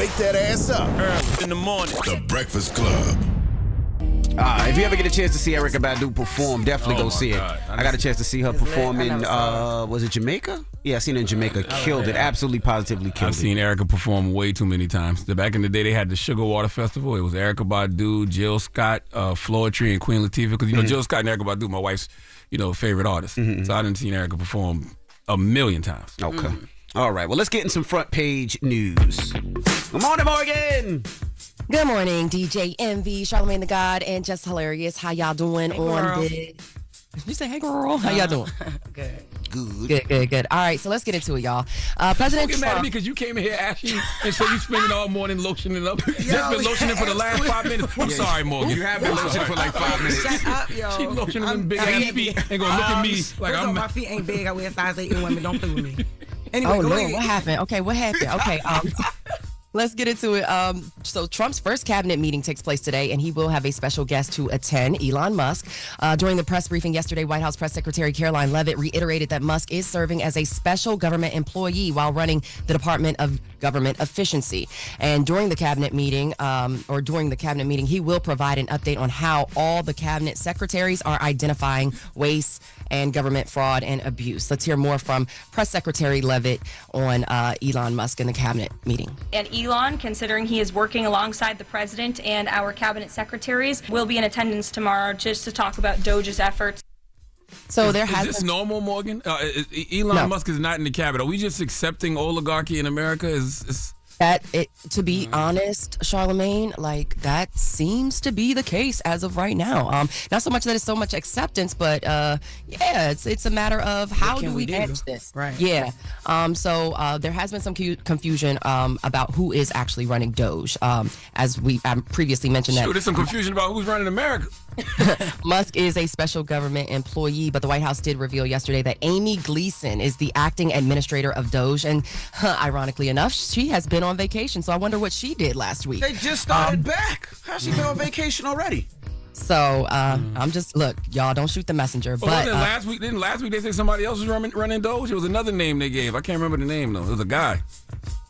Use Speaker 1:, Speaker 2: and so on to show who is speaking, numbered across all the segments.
Speaker 1: wake that ass up.
Speaker 2: In the morning.
Speaker 1: The Breakfast Club.
Speaker 3: If you ever get a chance to see Erykah Badu perform, definitely go see
Speaker 2: God.
Speaker 3: it. I got a chance to see her perform in, was it Jamaica? Yeah, I seen her in Jamaica. Killed it. Absolutely, positively killed
Speaker 4: I've seen Erykah perform way too many times. Back in the day, they had the Sugar Water Festival. It was Erykah Badu, Jill Scott, Floetry, and Queen Latifah. Because, Jill Scott and Erykah Badu, my wife's, favorite artist. So I didn't see Erykah perform a million times.
Speaker 3: Okay. All right. Well, let's get in some front page news. Good morning, Morgan.
Speaker 5: Good morning, DJ Envy, Charlamagne the God, and Jess Hilarious. How y'all doing You say, hey, girl. How y'all doing? Good. All right, so let's get into it, y'all. President
Speaker 4: Don't get mad at me because you came in here asking and so you spending all morning lotioning up. Just been lotioning for the last 5 minutes. I'm sorry, Morgan.
Speaker 3: You have been lotioning for like 5 minutes.
Speaker 6: Shut up, yo.
Speaker 4: She lotioning them big ass feet and gonna look at me like I'm.
Speaker 6: My feet ain't big. I wear size 8 and women don't play with me. Anyway,
Speaker 5: Oh,
Speaker 6: go
Speaker 5: no,
Speaker 6: ahead.
Speaker 5: what happened? Okay, what happened? Okay, let's get into it. So Trump's first cabinet meeting takes place today, and he will have a special guest to attend, Elon Musk. During the press briefing yesterday, White House Press Secretary Caroline Leavitt reiterated that Musk is serving as a special government employee while running the Department of Government Efficiency. And during the cabinet meeting, he will provide an update on how all the cabinet secretaries are identifying waste and government fraud and abuse. Let's hear more from Press Secretary Leavitt on Elon Musk in the cabinet meeting.
Speaker 7: And Elon, considering he is working alongside the president and our cabinet secretaries, will be in attendance tomorrow just to talk about DOGE's efforts.
Speaker 5: So
Speaker 4: Is this normal, Morgan? Elon Musk is not in the cabinet. Are we just accepting oligarchy in America?
Speaker 5: To be honest, Charlamagne, like that seems to be the case as of right now. Not so much that it's so much acceptance, but it's a matter of how do we manage this?
Speaker 6: Right.
Speaker 5: Yeah. So there has been some confusion about who is actually running DOGE. As we previously mentioned that.
Speaker 4: Sure, there's some confusion about who's running America.
Speaker 5: Musk is a special government employee, but the White House did reveal yesterday that Amy Gleason is the acting administrator of DOGE, and ironically enough, she has been on vacation, so I wonder what she did last week.
Speaker 3: They just started back. How's she been on vacation already?
Speaker 5: So I'm just, look, y'all don't shoot the messenger.
Speaker 4: But last week they said somebody else was running DOGE? It was another name they gave. I can't remember the name though. It was a guy.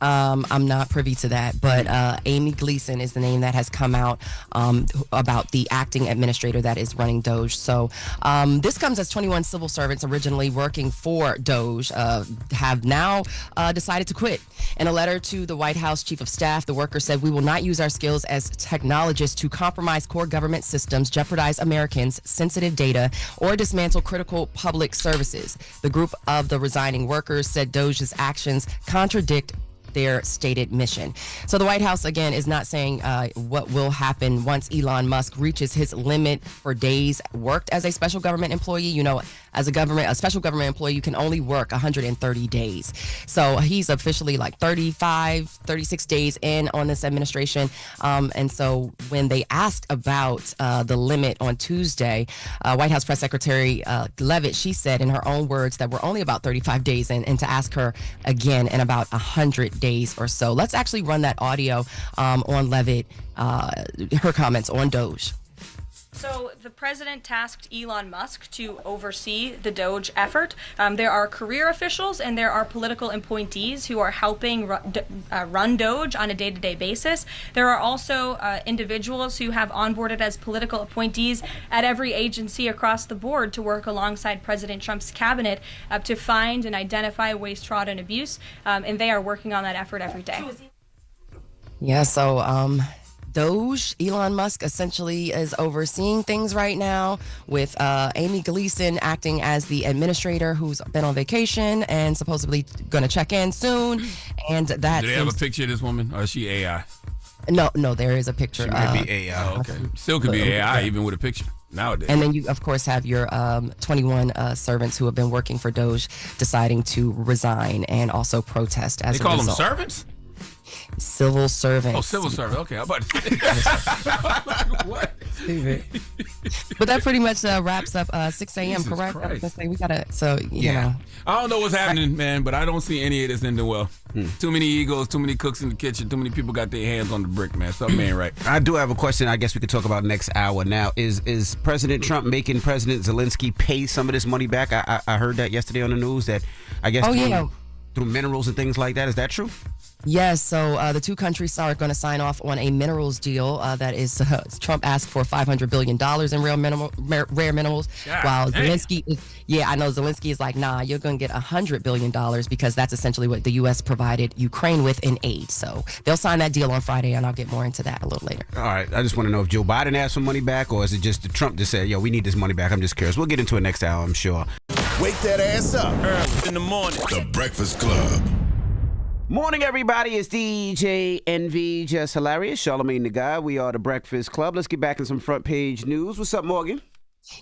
Speaker 5: I'm not privy to that, but Amy Gleason is the name that has come out about the acting administrator that is running DOGE. So this comes as 21 civil servants originally working for DOGE have now decided to quit. In a letter to the White House Chief of Staff, the worker said, "We will not use our skills as technologists to compromise core government systems, jeopardize Americans' sensitive data, or dismantle critical public services." The group of the resigning workers said DOGE's actions contradict their stated mission. So the White House, again, is not saying what will happen once Elon Musk reaches his limit for days worked as a special government employee. As a special government employee, you can only work 130 days. So he's officially like 36 days in on this administration. And so when they asked about the limit on Tuesday, White House Press Secretary Leavitt, she said in her own words that we're only about 35 days in, and to ask her again in about 100 days or so. Let's actually run that audio on Leavitt, her comments on DOGE.
Speaker 7: So the president tasked Elon Musk to oversee the DOGE effort. There are career officials and there are political appointees who are helping run DOGE on a day-to-day basis. There are also individuals who have onboarded as political appointees at every agency across the board to work alongside President Trump's cabinet to find and identify waste, fraud, and abuse. And they are working on that effort every day.
Speaker 5: Yeah, so DOGE, Elon Musk essentially is overseeing things right now with Amy Gleason acting as the administrator who's been on vacation and supposedly going to check in soon. And that
Speaker 4: Do they have a picture of this woman or is she AI?
Speaker 5: No, there is a picture.
Speaker 3: She might be AI.
Speaker 4: Oh, okay. Still could be AI even with a picture nowadays.
Speaker 5: And then you, of course, have your 21 servants who have been working for DOGE deciding to resign and also protest as a result.
Speaker 4: They call them servants?
Speaker 5: Civil servants.
Speaker 4: Oh, civil servant. Okay, I'm about to say. What?
Speaker 5: But that pretty much wraps up 6 a.m.
Speaker 4: Jesus
Speaker 5: correct? I was
Speaker 4: Christ.
Speaker 5: gonna say we gotta. So you know.
Speaker 4: I don't know what's happening, man, but I don't see any of this ending well. Too many egos, too many cooks in the kitchen, too many people got their hands on the brick, man. Something ain't right.
Speaker 3: I do have a question I guess we could talk about next hour now. Is President Trump making President Zelensky pay some of this money back? I heard that yesterday on the news that I guess through minerals and things like that. Is that true?
Speaker 5: Yes, so the two countries are going to sign off on a minerals deal that is Trump asked for $500 billion in rare minerals, while Zelensky is, I know Zelensky is like, nah, you're going to get $100 billion because that's essentially what the U.S. provided Ukraine with in aid. So they'll sign that deal on Friday, and I'll get more into that a little later.
Speaker 3: All right, I just want to know if Joe Biden asked for money back, or is it just Trump just said, yo, we need this money back? I'm just curious. We'll get into it next hour, I'm sure.
Speaker 1: Wake that ass up.
Speaker 2: Early in the morning.
Speaker 1: The Breakfast Club.
Speaker 3: Morning, everybody. It's DJ NV, Jess Hilarious, Charlamagne the Guy. We are the Breakfast Club. Let's get back in some front page news. What's up, Morgan?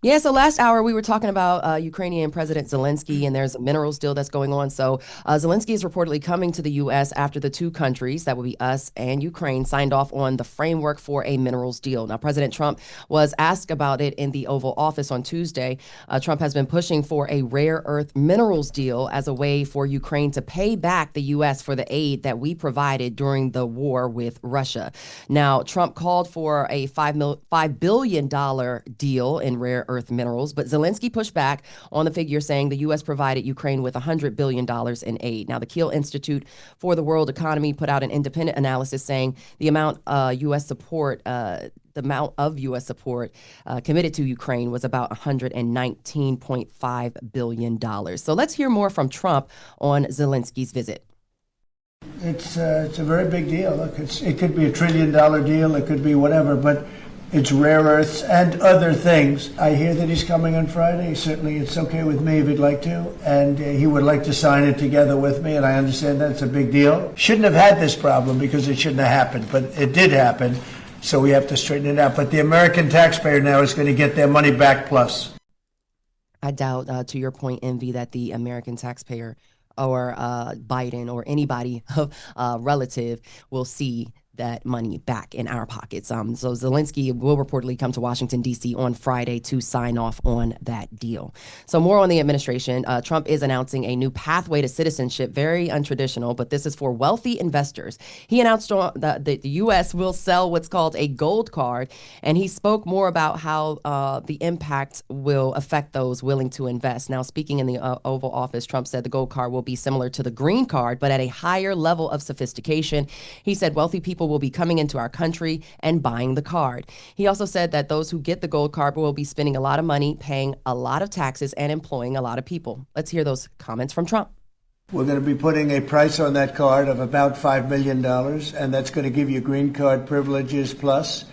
Speaker 5: Yeah, so last hour we were talking about Ukrainian President Zelensky, and there's a minerals deal that's going on. So Zelensky is reportedly coming to the U.S. after the two countries, that would be us and Ukraine, signed off on the framework for a minerals deal. Now, President Trump was asked about it in the Oval Office on Tuesday. Trump has been pushing for a rare earth minerals deal as a way for Ukraine to pay back the U.S. for the aid that we provided during the war with Russia. Now, Trump called for a $5 billion deal in rare earth minerals, but Zelensky pushed back on the figure, saying the U.S. provided Ukraine with $100 billion in aid. Now, the Kiel Institute for the World Economy put out an independent analysis saying the amount U.S. support committed to Ukraine was about $119.5 billion. So let's hear more from Trump on Zelensky's visit.
Speaker 8: It's a very big deal. Look, it could be $1 trillion deal, it could be whatever, but it's rare earths and other things. I hear that he's coming on Friday. Certainly, it's okay with me if he'd like to, and he would like to sign it together with me, and I understand that's a big deal. Shouldn't have had this problem because it shouldn't have happened, but it did happen, so we have to straighten it out. But the American taxpayer now is going to get their money back plus.
Speaker 5: I doubt, to your point, Envy, that the American taxpayer or Biden or anybody relative will see that money back in our pockets. So Zelensky will reportedly come to Washington, D.C. on Friday to sign off on that deal. So more on the administration. Trump is announcing a new pathway to citizenship, very untraditional, but this is for wealthy investors. He announced that the U.S. will sell what's called a gold card, and he spoke more about how the impact will affect those willing to invest. Now, speaking in the Oval Office, Trump said the gold card will be similar to the green card, but at a higher level of sophistication. He said wealthy people will be coming into our country and buying the card. He also said that those who get the gold card will be spending a lot of money, paying a lot of taxes, and employing a lot of people. Let's hear those comments from Trump.
Speaker 8: We're going to be putting a price on that card of about $5 million, and that's going to give you green card privileges plus.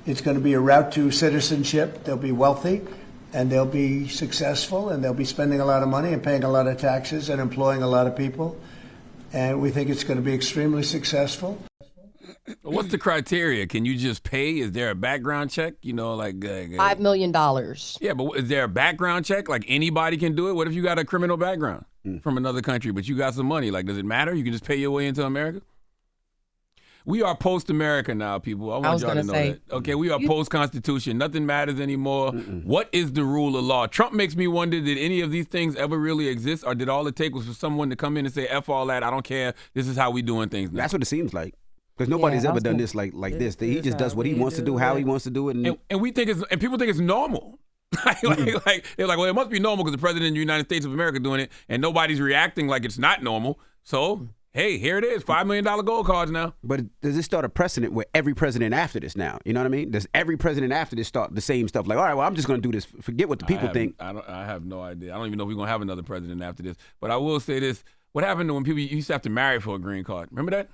Speaker 8: It's going to be a route to citizenship. They'll be wealthy, and they'll be successful, and they'll be spending a lot of money and paying a lot of taxes and employing a lot of people. And we think it's going to be extremely successful.
Speaker 4: What's the criteria? Can you just pay? Is there a background check?
Speaker 5: $5 million.
Speaker 4: Yeah, but is there a background check? Like anybody can do it? What if you got a criminal background from another country, but you got some money? Like, does it matter? You can just pay your way into America? We are post-America now, people. I want y'all to know that. Okay, we are post-Constitution. Nothing matters anymore. What is the rule of law? Trump makes me wonder, did any of these things ever really exist, or did all it take was for someone to come in and say, F all that, I don't care, this is how we doing things now?
Speaker 3: That's what it seems like. Because nobody's ever done this like this. He just does what he wants to do, how he wants to do it.
Speaker 4: And we think and people think it's normal. Like they're like, well, it must be normal because the president of the United States of America doing it, and nobody's reacting like it's not normal. So, hey, here it is, $5 million gold cards now.
Speaker 3: But does this start a precedent where every president after this now? You know what I mean? Does every president after this start the same stuff? Like, all right, well, I'm just going to do this. Forget what the people think.
Speaker 4: I have no idea. I don't even know if we're going to have another president after this. But I will say this. What happened to when people used to have to marry for a green card? Remember that?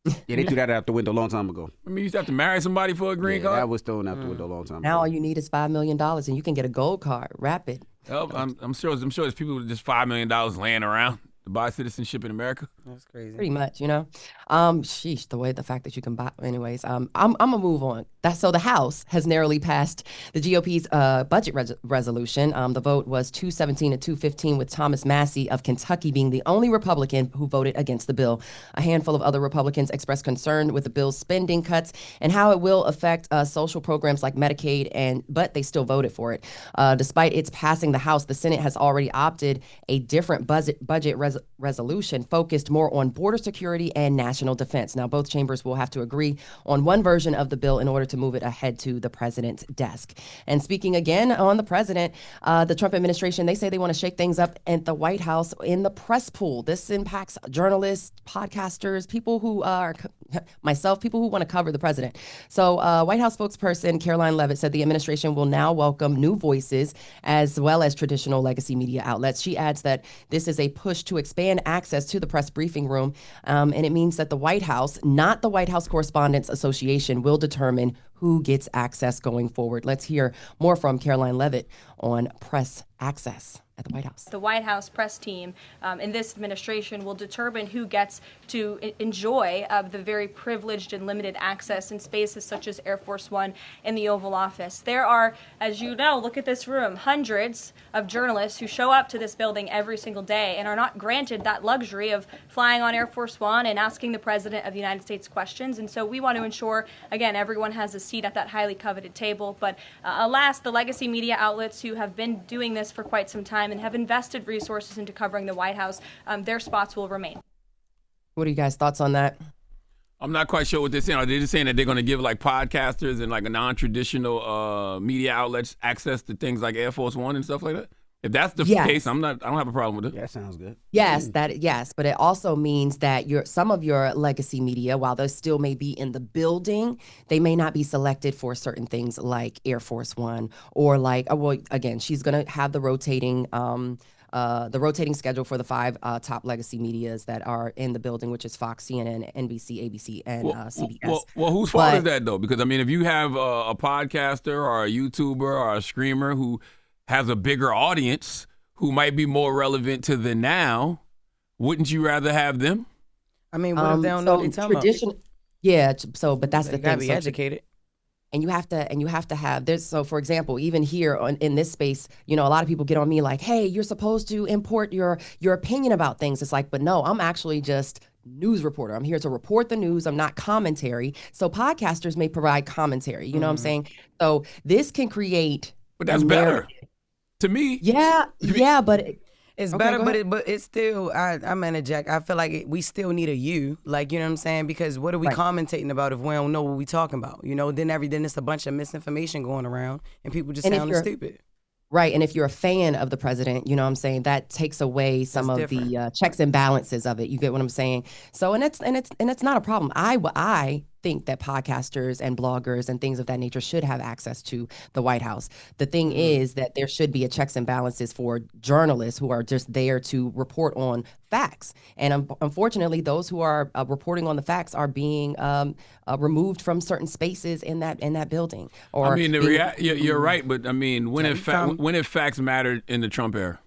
Speaker 3: Yeah, they threw that out the window a long time ago.
Speaker 4: I mean, you used to have to marry somebody for a green card?
Speaker 3: That was thrown out the window a long time ago.
Speaker 5: Now all you need is $5 million, and you can get a gold card. Rapid.
Speaker 4: Oh, I'm sure there's people with just $5 million laying around to buy citizenship in America.
Speaker 6: That's crazy.
Speaker 5: Pretty much, sheesh, the fact that you can buy. Anyways, I'm gonna move on. So the House has narrowly passed the GOP's budget resolution. The vote was 217 to 215, with Thomas Massie of Kentucky being the only Republican who voted against the bill. A handful of other Republicans expressed concern with the bill's spending cuts and how it will affect social programs like Medicaid, but they still voted for it. Despite its passing the House, the Senate has already opted a different budget resolution focused more on border security and national defense. Now, both chambers will have to agree on one version of the bill in order to move it ahead to the president's desk. And speaking again on the president, the Trump administration, they say they want to shake things up at the White House in the press pool. This impacts journalists, podcasters, people who are, myself, people who want to cover the president. So White House spokesperson Caroline Leavitt said the administration will now welcome new voices as well as traditional legacy media outlets. She adds that this is a push to expand access to the press briefing room, and it means that the White House, not the White House Correspondents Association, will determine who gets access going forward. Let's hear more from Caroline Leavitt on press access at the White House.
Speaker 7: The White House press team in this administration will determine who gets to enjoy the very privileged and limited access in spaces such as Air Force One and the Oval Office. There are, as you know, look at this room, hundreds of journalists who show up to this building every single day and are not granted that luxury of flying on Air Force One and asking the President of the United States questions. And so we want to ensure, again, everyone has a seat at that highly coveted table. But alas, the legacy media outlets who have been doing this for quite some time and have invested resources into covering the White House, their spots will remain.
Speaker 5: What are you guys' thoughts on that?
Speaker 4: I'm not quite sure what they're saying. Are they just saying that they're going to give like podcasters and like a non-traditional media outlets access to things like Air Force One and stuff like that? If that's the case, I don't have a problem with it.
Speaker 3: Yeah, that sounds good.
Speaker 5: Yes, but it also means that some of your legacy media, while they still may be in the building, they may not be selected for certain things like Air Force One or like, well, again, she's going to have the rotating schedule for the 5 top legacy medias that are in the building, which is Fox, CNN, NBC, ABC, and CBS.
Speaker 4: Well, whose fault is that though? Because I mean, if you have a podcaster or a YouTuber or a streamer who has a bigger audience who might be more relevant to the now, wouldn't you rather have them?
Speaker 6: I mean, what if they don't know what they're talking about?
Speaker 5: Yeah, so but that's the thing.
Speaker 6: Gotta be educated.
Speaker 5: And you have to have this. So, for example, even here in this space, you know, a lot of people get on me like, "Hey, you're supposed to import your opinion about things." It's like, but no, I'm actually just news reporter. I'm here to report the news. I'm not commentary. So podcasters may provide commentary. You know what I'm saying? So this can create.
Speaker 4: But that's better to me.
Speaker 5: Yeah, but.
Speaker 6: It's
Speaker 5: Okay,
Speaker 6: better, but it's still, I'm in a Jack. I feel like we still need a you. Like, you know what I'm saying? Because what are we commentating about if we don't know what we talking about? You know, then it's a bunch of misinformation going around and people just sounding stupid.
Speaker 5: Right, and if you're a fan of the president, you know what I'm saying, that takes away some of the checks and balances of it. You get what I'm saying? So, and it's not a problem. I think that podcasters and bloggers and things of that nature should have access to the White House. The thing is that there should be a checks and balances for journalists who are just there to report on facts. And unfortunately, those who are reporting on the facts are being removed from certain spaces in that building. Or
Speaker 4: I mean, you're right, but I mean, when if facts mattered in the Trump era?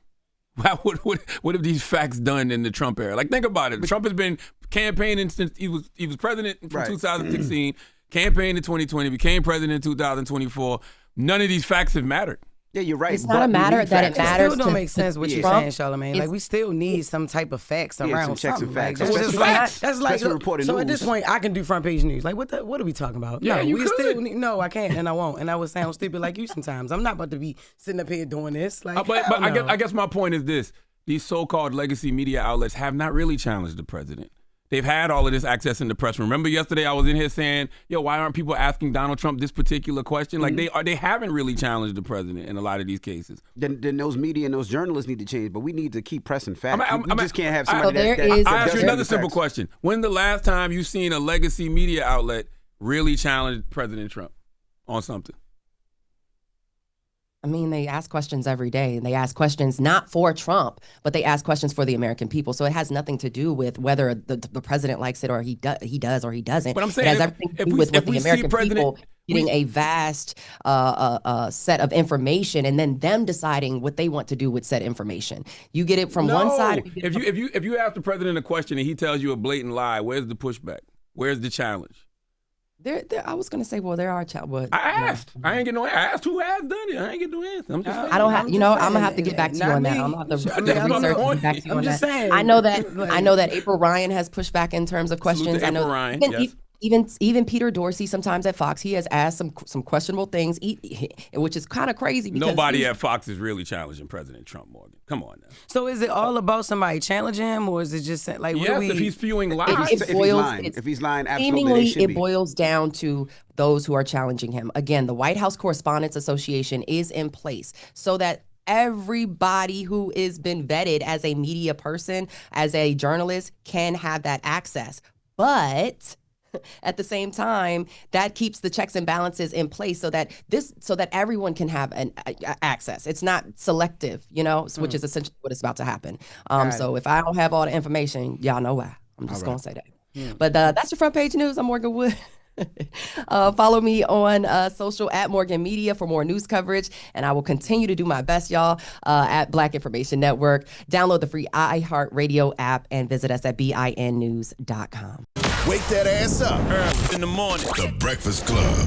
Speaker 4: What have these facts done in the Trump era? Like, think about it. Trump has been campaigning since he was president from 2016, campaigned in 2020, became president in 2024. None of these facts have mattered.
Speaker 3: Yeah, you're right.
Speaker 5: It's not a matter that it matters.
Speaker 6: It still don't make sense what you're saying, Charlamagne. Like, we still need some type of facts around
Speaker 3: some checks and facts.
Speaker 6: That's like so at this point, I can do front page news. Like, what are we talking about?
Speaker 4: Yeah, you could.
Speaker 6: No, I can't, and I won't, and I would sound stupid like you sometimes. I'm not about to be sitting up here doing this. Like,
Speaker 4: but I guess my point is this: these so-called legacy media outlets have not really challenged the president. They've had all of this access in the press. Remember yesterday I was in here saying, yo, why aren't people asking Donald Trump this particular question? Like, they haven't really challenged the president in a lot of these cases.
Speaker 3: Then those media and those journalists need to change, but we need to keep pressing facts. We just can't have somebody
Speaker 4: I ask you another simple question. When the last time you seen a legacy media outlet really challenge President Trump on something?
Speaker 5: I mean, they ask questions every day, and they ask questions not for Trump, but they ask questions for the American people. So it has nothing to do with whether the president likes it or he does or he doesn't.
Speaker 4: But I'm saying,
Speaker 5: it has everything to do with the American people getting a vast set of information and then them deciding what they want to do with said information. You get it from one side.
Speaker 4: If you ask the president a question and he tells you a blatant lie, where's the pushback? Where's the challenge?
Speaker 5: I was going to say, well, there are challenges.
Speaker 4: I asked. I ain't get no answer. I asked who has done it. I ain't get no answer. I'm just saying.
Speaker 5: I don't have. You know, I'm gonna have to get back to you on that. I'm gonna have to research and get back to you on that. I know that April Ryan has pushed back in terms of questions.
Speaker 4: I know Ryan.
Speaker 5: Even Peter Dorsey sometimes at Fox, he has asked some questionable things, which is kind of crazy. Because
Speaker 4: nobody at Fox is really challenging President Trump, Morgan. Come on now.
Speaker 6: So is it all about somebody challenging him, or is it just like
Speaker 4: if he's spewing lies?
Speaker 3: If he's lying, absolutely.
Speaker 5: Seemingly, it boils down to those who are challenging him. Again, the White House Correspondents Association is in place so that everybody who is been vetted as a media person, as a journalist, can have that access. But at the same time, that keeps the checks and balances in place so that everyone can have an access. It's not selective, which is essentially what is about to happen. So if I don't have all the information, y'all know why. I'm just going to say that. But that's your front page news. I'm Morgan Wood. Follow me on social at Morgan Media for more news coverage, and I will continue to do my best, y'all, at Black Information Network. Download the free iHeartRadio app and visit us at binnews.com.
Speaker 1: Wake that ass up.
Speaker 2: In the morning.
Speaker 1: The Breakfast Club.